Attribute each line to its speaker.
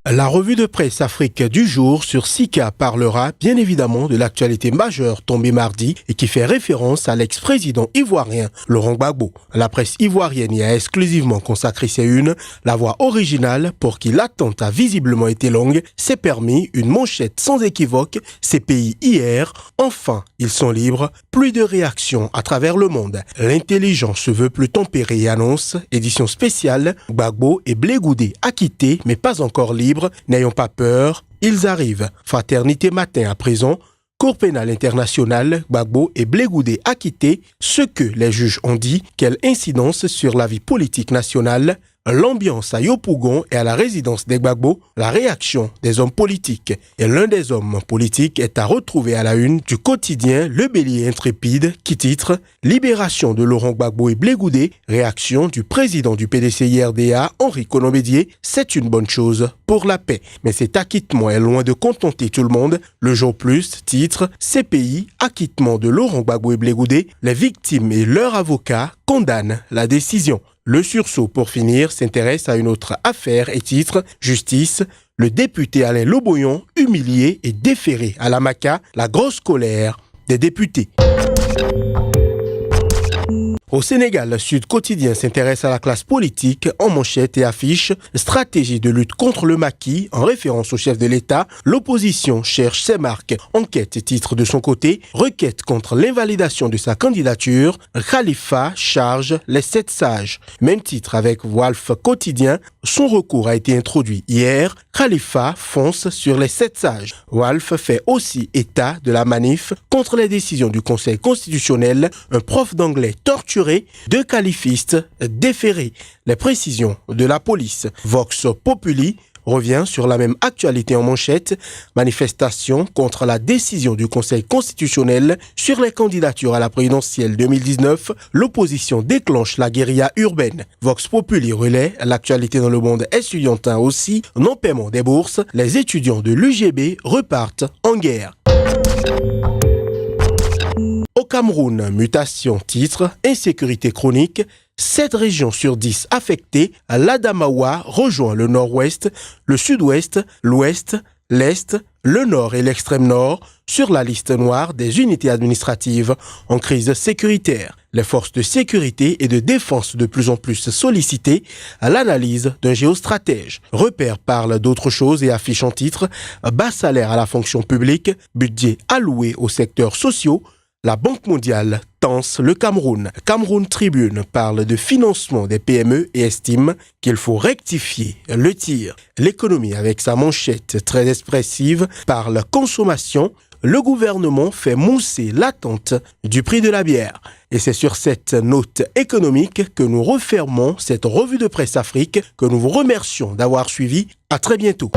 Speaker 1: La revue de presse Afrique du jour sur Sika parlera bien évidemment de l'actualité majeure tombée mardi et qui fait référence à l'ex-président ivoirien Laurent Gbagbo. La presse ivoirienne y a exclusivement consacré ses unes. La voix originale, pour qui l'attente a visiblement été longue, s'est permis une manchette sans équivoque. Ces pays hier, enfin, ils sont libres. Plus de réactions à travers le monde. L'intelligence se veut plus tempérée et annonce, édition spéciale, Gbagbo et Blé Goudé acquittés mais pas encore libres. N'ayons pas peur, ils arrivent. Fraternité matin à présent. Cour pénale internationale, Gbagbo et Blé Goudé acquittés. Ce que les juges ont dit, quelle incidence sur la vie politique nationale. L'ambiance à Yopougon et à la résidence des Gbagbo, la réaction des hommes politiques. Et l'un des hommes politiques est à retrouver à la une du quotidien Le Bélier Intrépide qui titre « Libération de Laurent Gbagbo et Blé Goudé, réaction du président du PDC-IRDA, Henri Konan-Bédié, c'est une bonne chose pour la paix. Mais cet acquittement est loin de contenter tout le monde. Le Jour Plus titre « CPI, acquittement de Laurent Gbagbo et Blé Goudé, les victimes et leurs avocats condamnent la décision ». Le sursaut, pour finir, s'intéresse à une autre affaire et titre « Justice ». Le député Alain Loboyon, humilié et déféré à la Maca, la grosse colère des députés. Au Sénégal, Sud Quotidien s'intéresse à la classe politique en manchette et affiche « Stratégie de lutte contre le maquis » en référence au chef de l'État. L'opposition cherche ses marques. Enquête titre de son côté « Requête contre l'invalidation de sa candidature. Khalifa charge les 7 sages ». Même titre avec Walf Quotidien. Son recours a été introduit hier. Khalifa fonce sur les 7 sages. Walf fait aussi état de la manif contre les décisions du Conseil constitutionnel. Un prof d'anglais torturé, 2 qualifistes déférés. Les précisions de la police. Vox Populi revient sur la même actualité en manchette. Manifestation contre la décision du Conseil constitutionnel sur les candidatures à la présidentielle 2019. L'opposition déclenche la guérilla urbaine. Vox Populi relaie l'actualité dans le monde estudiantin aussi. Non-paiement des bourses. Les étudiants de l'UGB repartent en guerre. Au Cameroun, mutation titre, insécurité chronique, 7 régions sur 10 affectées, l'Adamawa rejoint le nord-ouest, le sud-ouest, l'ouest, l'est, le nord et l'extrême nord sur la liste noire des unités administratives en crise sécuritaire. Les forces de sécurité et de défense de plus en plus sollicitées à l'analyse d'un géostratège. Repère parle d'autre chose et affiche en titre « Bas salaire à la fonction publique, budget alloué aux secteurs sociaux ». La Banque mondiale tense le Cameroun. Cameroun Tribune parle de financement des PME et estime qu'il faut rectifier le tir. L'économie, avec sa manchette très expressive, parle consommation. Le gouvernement fait mousser l'attente du prix de la bière. Et c'est sur cette note économique que nous refermons cette revue de presse Afrique, que nous vous remercions d'avoir suivi. À très bientôt.